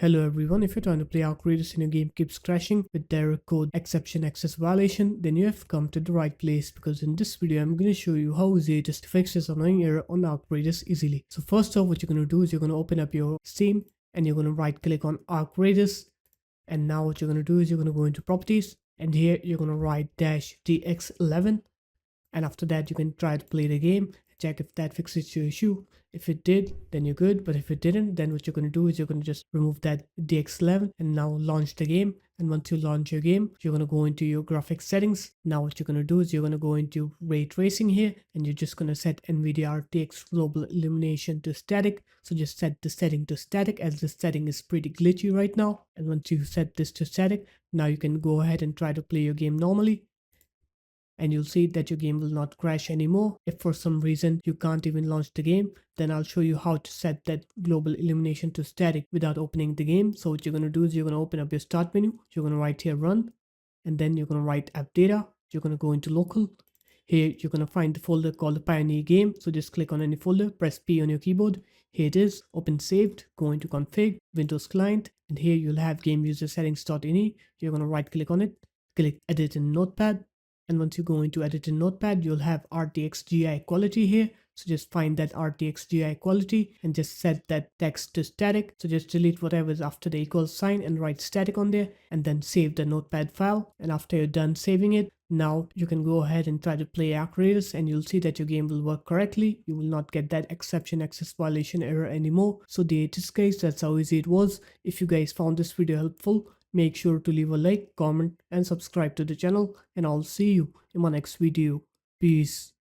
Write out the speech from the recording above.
Hello everyone, if you're trying to play Arcratus and your game keeps crashing with error code exception access violation, then you have come to the right place, because in this video I'm going to show you how easy it is to fix this annoying error on Arcratus easily. So first off, what you're going to do is you're going to open up your Steam and you're going to right click on Arcratus, and now what you're going to do is you're going to go into properties, and here you're going to write -dx11, and after that you can try to play the game, check if that fixes your issue. If it did, then you're good, but if it didn't, then what you're going to do is you're going to just remove that dx11 and now launch the game. And once you launch your game, you're going to go into your graphics settings. Now what you're going to do is you're going to go into ray tracing here, and you're just going to set NVIDIA RTX global illumination to static. So just set the setting to static, as this setting is pretty glitchy right now. And once you set this to static, now you can go ahead and try to play your game normally, and you'll see that your game will not crash anymore. If for some reason you can't even launch the game, then I'll show you how to set that global illumination to static without opening the game. So what you're going to do is you're going to open up your start menu, you're going to write here run, and then you're going to write app data, you're going to go into local. Here you're going to find the folder called the Pioneer game, so just click on any folder, press P on your keyboard. Here it is, open saved, go into config, Windows client, and here you'll have game user settings.ini. You're going to right click on it, click edit in notepad. And once you go into edit in notepad, you'll have RTX GI quality here. So just find that RTX GI quality and just set that text to static. So just delete whatever is after the equal sign and write static on there, and then save the notepad file. And after you're done saving it, now you can go ahead and try to play Arcratus, and you'll see that your game will work correctly. You will not get that exception access violation error anymore. So there it is guys, that's how easy it was. If you guys found this video helpful, make sure to leave a like, comment and subscribe to the channel, and I'll see you in my next video. Peace.